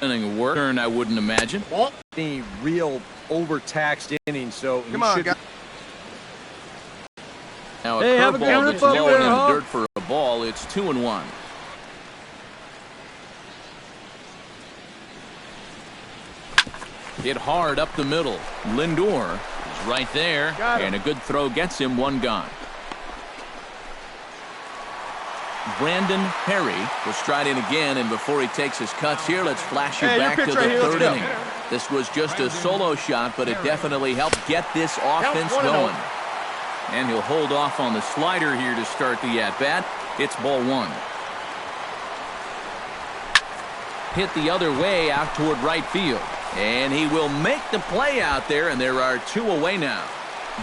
inning work, I wouldn't imagine. Any real overtaxed inning, so come on, guys. Now a curveball that's low in the dirt for a ball. It's 2-1. Hit hard up the middle. Lindor is right there, and a good throw gets him one gone. Brandon Perry will stride in again, and before he takes his cuts here, let's flash you back to the third inning. This was just a solo shot, but it definitely helped get this offense going. And he'll hold off on the slider here to start the at-bat. It's ball one. Hit the other way out toward right field. And he will make the play out there, and there are two away now.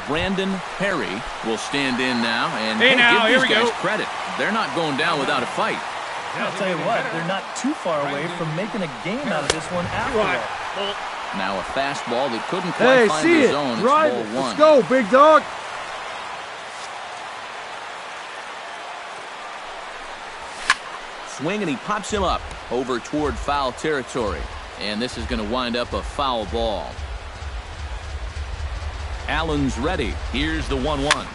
Brandon Perry will stand in now, and give these guys credit. They're not going down without a fight. I'll tell you what, they're not too far away from making a game out of this one after all. Now a fastball that couldn't quite find the zone. It's ball one. Let's go, big dog. Swing, and he pops him up over toward foul territory. And this is going to wind up a foul ball. Allen's ready. Here's the 1-1.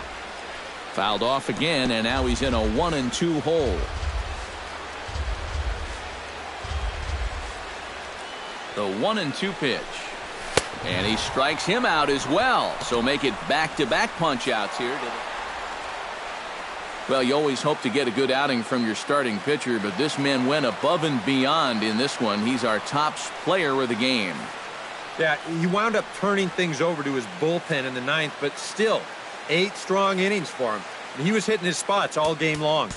Fouled off again, and now he's in a 1-2 hole. The 1-2 pitch. And he strikes him out as well. So make it back-to-back punch-outs here. Well, you always hope to get a good outing from your starting pitcher, but this man went above and beyond in this one. He's our top player of the game. Yeah, he wound up turning things over to his bullpen in the ninth, but still, 8 strong innings for him. And he was hitting his spots all game long.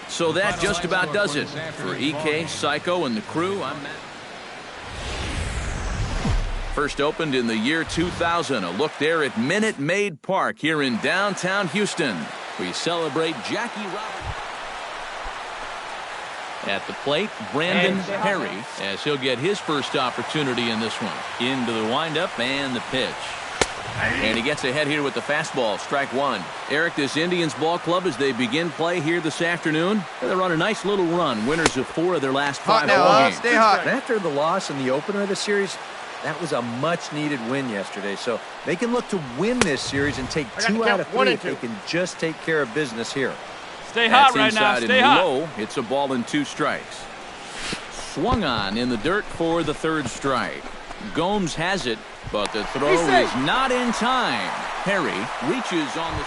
So that just about does it. For EK, Psycho, and the crew, I'm Matt. First opened in the year 2000. A look there at Minute Maid Park here in downtown Houston. We celebrate Jackie Robinson. At the plate, Brandon Perry, as he'll get his first opportunity in this one. Into the windup and the pitch. And he gets ahead here with the fastball, strike one. Eric, this Indians ball club, as they begin play here this afternoon, they're on a nice little run. Winners of 4 of their last 5 ball games. Stay hot. After the loss in the opener of the series, that was a much-needed win yesterday. So they can look to win this series and take 2 out of 3 if they can just take care of business here. Stay hot right now. Stay hot. Low. It's a ball and 2 strikes. Swung on in the dirt for the 3rd strike. Gomes has it, but the throw is not in time. Perry reaches on the.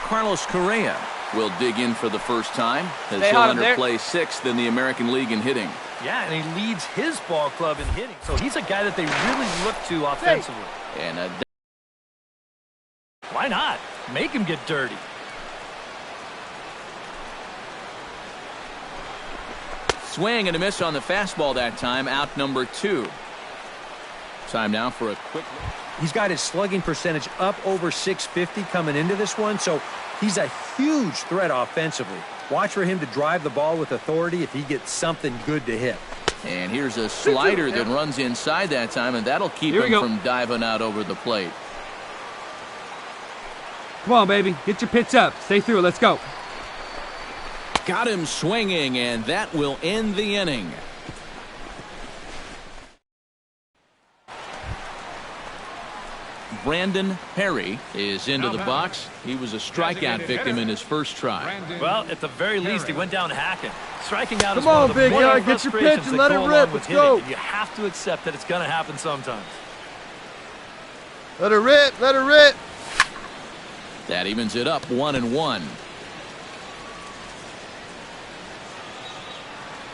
Carlos Correa will dig in for the first time as he'll underplay 6th in the American League in hitting. Yeah, and he leads his ball club in hitting, so he's a guy that they really look to offensively. And why not? Make him get dirty. Swing and a miss on the fastball that time. Out number 2. Time now for a quick. He's got his slugging percentage up over 650 coming into this one, so he's a huge threat offensively. Watch for him to drive the ball with authority if he gets something good to hit. And here's a slider that runs inside that time, and that'll keep him from diving out over the plate. Come on, baby. Get your pitch up. Stay through. Let's go. Got him swinging, and that will end the inning. Brandon Perry is into the box. He was a strikeout victim in his first try. Well, at the very least, he went down hacking. Striking out is one of the big guy, more get your pitch and let it rip. Let's go. You have to accept that it's going to happen sometimes. Let it rip. Let it rip. That evens it up 1-1.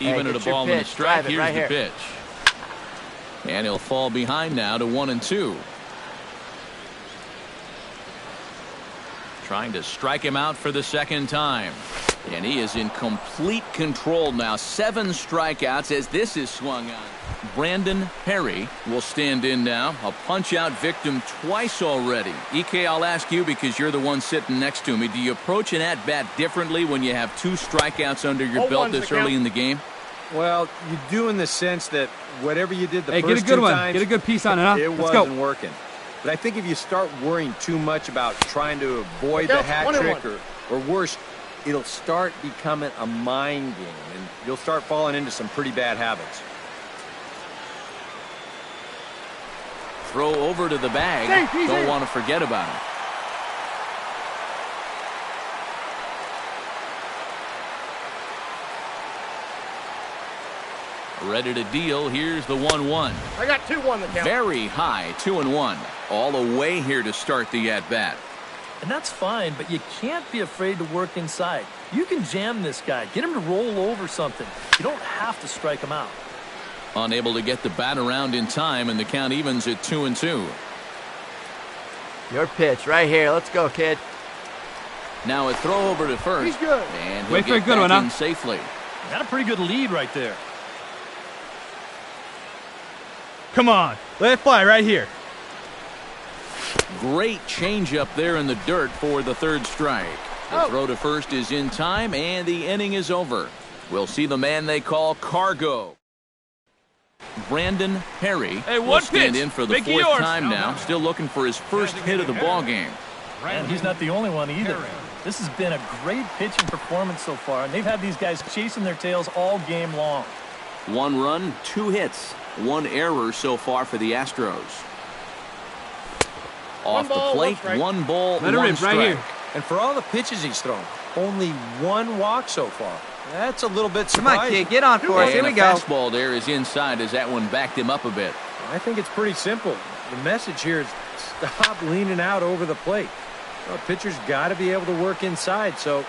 Even at a ball and a strike. Here's the pitch. And he'll fall behind now to 1-2. Trying to strike him out for the second time. And he is in complete control now. 7 strikeouts as this is swung on. Brandon Perry will stand in now. A punch-out victim twice already. EK, I'll ask you because you're the one sitting next to me. Do you approach an at-bat differently when you have 2 strikeouts under your belt this early in the game? Well, you do in the sense that whatever you did the first 2 times. Get a good one. Get a good piece on it, huh? It wasn't working. But I think if you start worrying too much about trying to avoid the hat trick or worse, it'll start becoming a mind game, and you'll start falling into some pretty bad habits. Throw over to the bag. Don't want to forget about it. Ready to deal. Here's the 1-1. I got 2-1 the count. Very high, 2-1. All the way here to start the at-bat. And that's fine, but you can't be afraid to work inside. You can jam this guy. Get him to roll over something. You don't have to strike him out. Unable to get the bat around in time, and the count evens at 2-2. Your pitch right here. Let's go, kid. Now a throw over to first. He's good. And he'll Wait for a get good back one, in huh? safely. Got a pretty good lead right there. Come on, let it fly right here. Great changeup there in the dirt for the third strike. The throw to first is in time, and the inning is over. We'll see the man they call Cargo. Brandon Perry will stand in for the fourth time now, still looking for his first hit of the ball game. And he's not the only one either. This has been a great pitching performance so far, and they've had these guys chasing their tails all game long. 1 run, 2 hits, 1 error so far for the Astros. Off the plate, 1 ball, Let it 1 rip strike. right here. And for all the pitches he's thrown, only 1 walk so far. That's a little bit Come on, surprising. kid. Get on for us. Here And we a go. fastball there is inside as that one backed him up a bit. I think it's pretty simple. The message here is stop leaning out over the plate. Well, pitcher's got to be able to work inside, so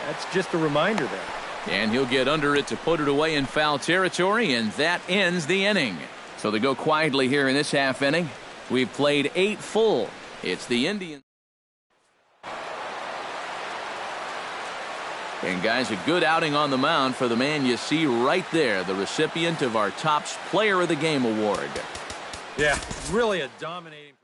that's just a reminder there. And he'll get under it to put it away in foul territory, and that ends the inning. So they go quietly here in this half inning. We've played 8 full. It's the Indians. And guys, a good outing on the mound for the man you see right there, the recipient of our Topps Player of the Game award. Yeah, really a dominating.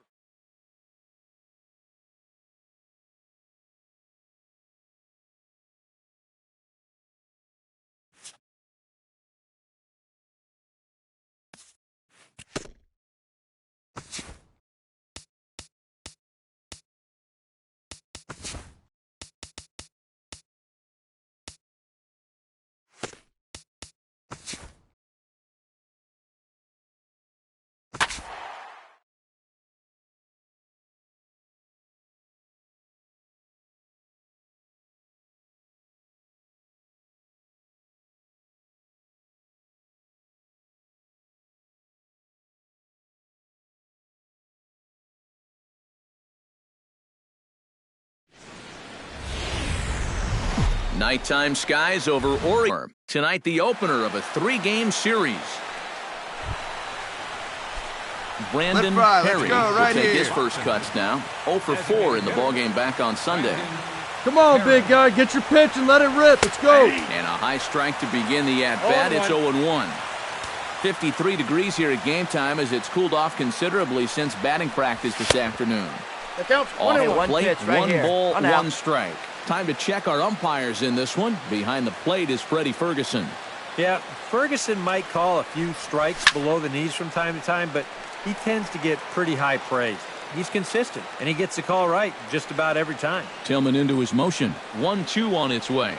Nighttime skies over Oregon. Tonight, the opener of a 3-game series. Brandon Perry will take his first cuts now. 0 for 4 in the ballgame back on Sunday. Come on, big guy. Get your pitch and let it rip. Let's go. And a high strike to begin the at-bat. It's 0-1. 53 degrees here at game time as it's cooled off considerably since batting practice this afternoon. The count's Off 1-1. the plate, pitch right 1 here. ball, One out. 1 strike. Time to check our umpires in this one. Behind the plate is Freddie Ferguson. Yeah, Ferguson might call a few strikes below the knees from time to time, but he tends to get pretty high praise. He's consistent, and he gets the call right just about every time. Tillman into his motion. 1-2 on its way.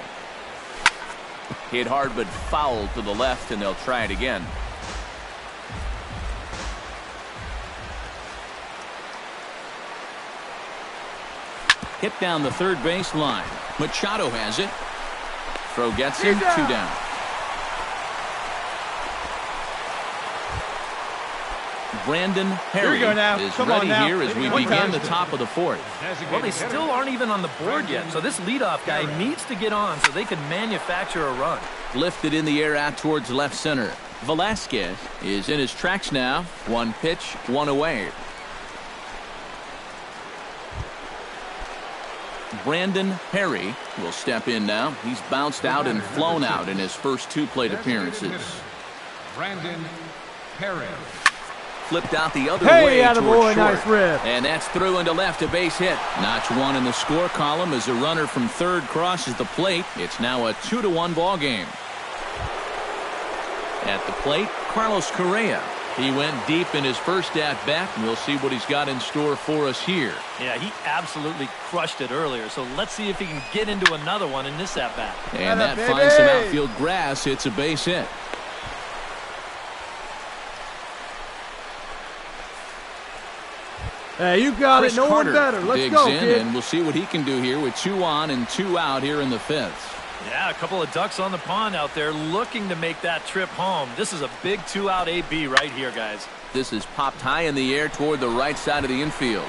Hit hard but foul to the left, and they'll try it again. Hit down the third base line. Machado has it. Throw gets him. 2 down. Brandon Perry is ready here as we begin the top of the 4th. Well, they still aren't even on the board yet, so this leadoff guy needs to get on so they can manufacture a run. Lifted in the air out towards left center. Velasquez is in his tracks now. 1 pitch, 1 away. Brandon Perry will step in now. He's bounced out and flown out in his first 2 plate appearances. Brandon Perry. Flipped out the other way towards short. Nice rip. And that's through into left, a base hit. Notch 1 in the score column as a runner from third crosses the plate. It's now a 2-1 ball game. At the plate, Carlos Correa. He went deep in his first at-bat, and we'll see what he's got in store for us here. Yeah, he absolutely crushed it earlier, so let's see if he can get into another one in this at-bat. And that finds some outfield grass. It's a base hit. Hey, you got Chris it. No Carter one better. Let's digs go, in, kid. and we'll see what he can do here with 2 on and 2 out here in the 5th. Yeah, a couple of ducks on the pond out there looking to make that trip home. This is a big 2-out AB right here, guys. This is popped high in the air toward the right side of the infield.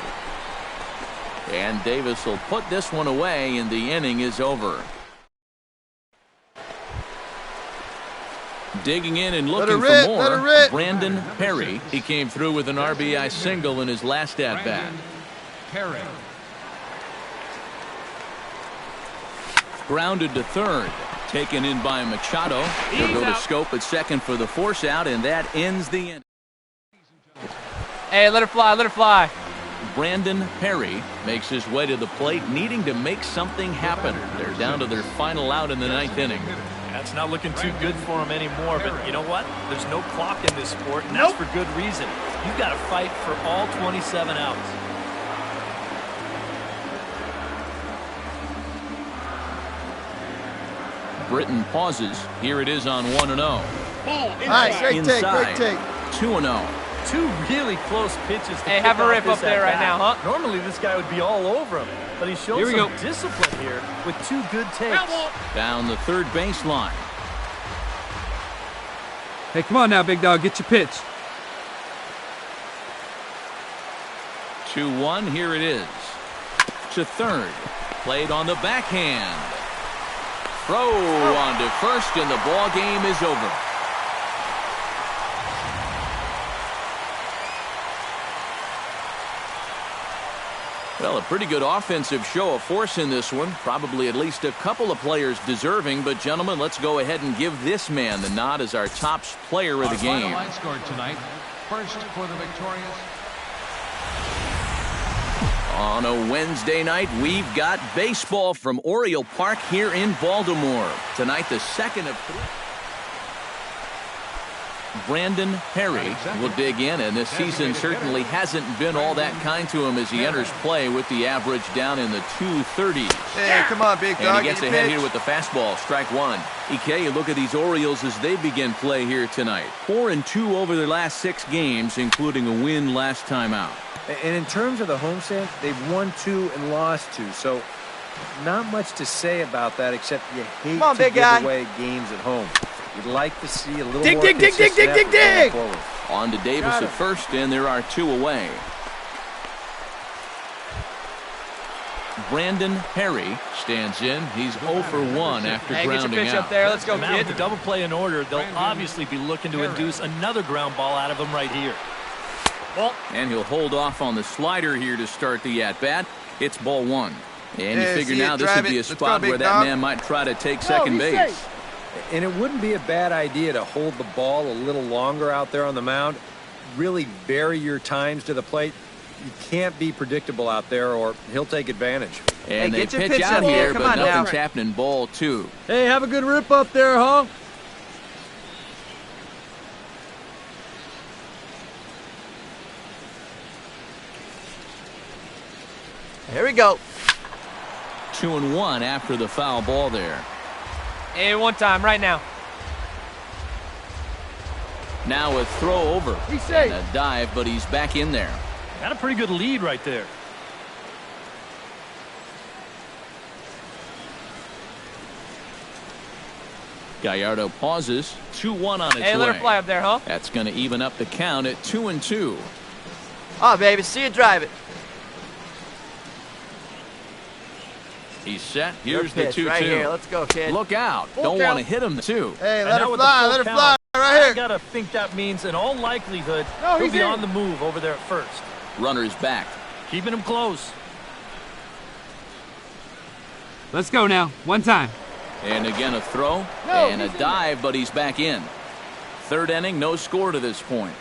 And Davis will put this one away, and the inning is over. Digging in and looking for more, Brandon Perry. He came through with an RBI single in his last at-bat. Perry. Grounded to third. Taken in by Machado. He'll go to Scope at second for the force out, and that ends the inning. Hey, let her fly, let her fly. Brandon Perry makes his way to the plate, needing to make something happen. They're down to their final out in the 9th inning. That's not looking too good for him anymore, but you know what? There's no clock in this sport, and that's for good reason. You've got to fight for all 27 outs. Britton pauses. Here it is on 1-0. Nice, great take, Inside. great take. 2-0. Two really close pitches to Hey, have a rip up there right now, huh? Normally this guy would be all over him, but he showed some discipline here with 2 good takes. Down the third baseline. Hey, come on now, big dog. Get your pitch. 2-1. Here it is. To third. Played on the backhand. Throw on to first, and the ball game is over. Well, a pretty good offensive show of force in this one. Probably at least a couple of players deserving. But, gentlemen, let's go ahead and give this man the nod as our top player of the game. Final line scored tonight. First for the victorious. On a Wednesday night, we've got baseball from Oriole Park here in Baltimore. Tonight, the second of 3. Brandon Perry will dig in, and this season certainly hasn't been all that kind to him as he enters play with the average down in the 230s. Hey, come on, big dog. And he gets ahead here with the fastball, strike one. EK, look at these Orioles as they begin play here tonight. 4-2 over their last 6 games, including a win last time out. And in terms of the homestand, they've won 2 and lost 2. So not much to say about that, except you hate to give away games at home. You'd like to see a little more consistent effort going forward. On to Davis at first, and there are 2 away. Brandon Perry stands in. He's 0 for 1 after grounding get your pitch out. up there. Let's go, Now kid. with the double play in order, they'll obviously be looking to induce another ground ball out of him right here. And he'll hold off on the slider here to start the at-bat. It's ball 1. And you figure now this would be a spot where that man might try to take second base. And it wouldn't be a bad idea to hold the ball a little longer out there on the mound. Really vary your times to the plate. You can't be predictable out there, or he'll take advantage. And Hey, they get your pitch pitch out up here, here. Come but on now. nothing's happening. Ball 2. Hey, have a good rip up there, huh? Here we go. 2-1 after the foul ball there. Hey, one time, right now. Now a throw over. He's safe. And a dive, but he's back in there. Got a pretty good lead right there. Gallardo pauses. 2-1 on its way. Hey, let her fly up there, huh? That's going to even up the count at 2-2. Oh, baby, see you drive it. He's set. Here's the Pitch 2-2. right here. Let's go, kid. Look out. Don't want to hit him, too. Hey, And let now her with the fly, full let her count, fly. Right I here. gotta think that means in all likelihood No, he'll he's be in. on the move over there at first. Runner's back. Keeping him close. Let's go now. One time. And again a throw. No, and a he's in dive, but he's back in. Third inning, no score to this point.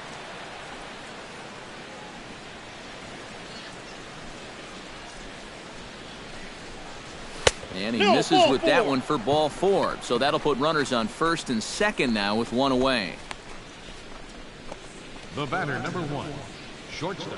And he misses with that one for ball 4. So that'll put runners on first and second now with 1 away. The batter, number 1, shortstop.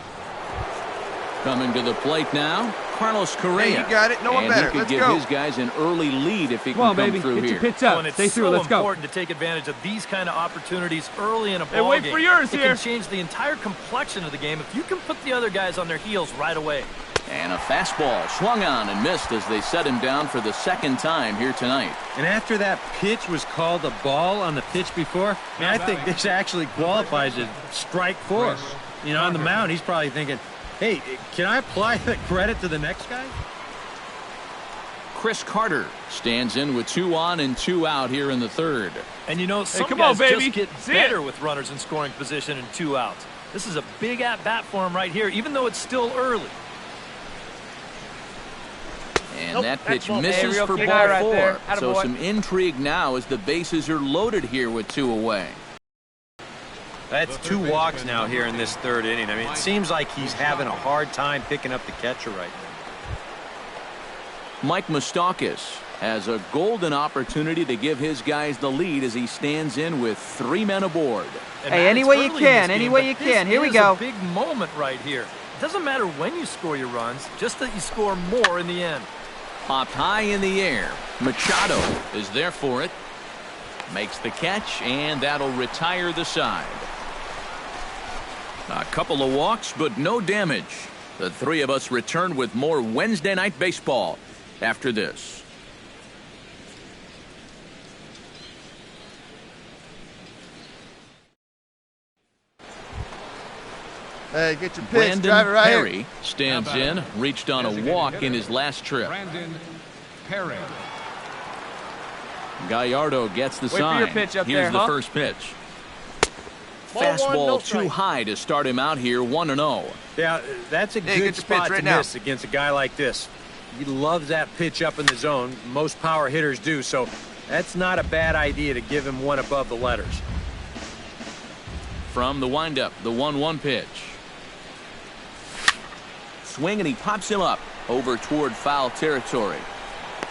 Coming to the plate now, Carlos Correa. Hey, you got it. No one and better. he could Let's give go. his guys an early lead if he Come on, can come baby. through Get here. your pitch up. And it's Stay through. so Let's go. important to take advantage of these kind of opportunities early in a ball wait game. for yours it here. can change the entire complexion of the game if you can put the other guys on their heels right away. And a fastball swung on and missed as they set him down for the second time here tonight. And after that pitch was called a ball on the pitch before, I think this actually qualifies as strike 4. You know, on the mound, he's probably thinking, hey, can I apply the credit to the next guy? Chris Carter stands in with 2 on and 2 out here in the third. And you know, some come guys on, baby. just get See better it. with runners in scoring position and 2 outs. This is a big at-bat for him right here, even though it's still early. And that pitch Hey, misses real for kick ball right 4. there. So Attaboy. some intrigue now as the bases are loaded here with 2 away. That's 2 walks now here in this third inning. I mean, it seems like he's having a hard time picking up the catcher right now. Mike Moustakas has a golden opportunity to give his guys the lead as he stands in with 3 men aboard. And Hey, Matt, any it's way you early in can, this any game, way but you this can. Here we is go. a big moment right here. It doesn't matter when you score your runs, just that you score more in the end. Popped high in the air. Machado is there for it. Makes the catch, and that'll retire the side. A couple of walks, but no damage. The 3 of us return with more Wednesday Night Baseball after this. Hey, get your pitch. Brandon Drive it right Perry here. stands in, reached on a walk in his last trip. Brandon Perry. Gallardo gets the Wait for sign. your pitch up Here's there, the huh? first pitch. Ball 1, Fastball no too strike. high to start him out here 1-0. Yeah, that's a Hey, good get your spot pitch right to now. miss against a guy like this. He loves that pitch up in the zone. Most power hitters do, so that's not a bad idea to give him one above the letters. From the windup, the 1-1 pitch. Swing, and he pops him up over toward foul territory.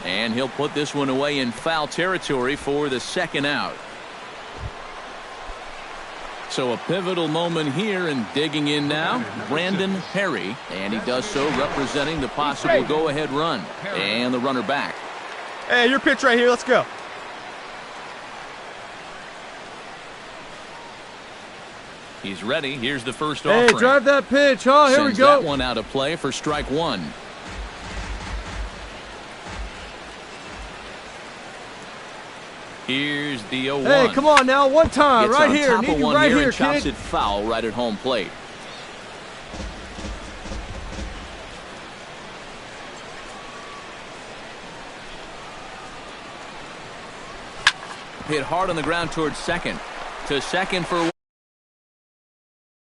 And he'll put this one away in foul territory for the second out. So a pivotal moment here, and digging in now, Brandon Perry, and he does so representing the possible go-ahead run. And the runner back. Hey, your pitch right here. Let's go. He's ready. Here's the first Hey, offering. drive that pitch, huh? Here we Sends go. that one out of play for strike 1. Here's the 0-1. Hey, come on now, one time, Gets right on here. top Need of you one right here here, and chops kid. it foul right at home plate. Hit hard on the ground towards second. To second for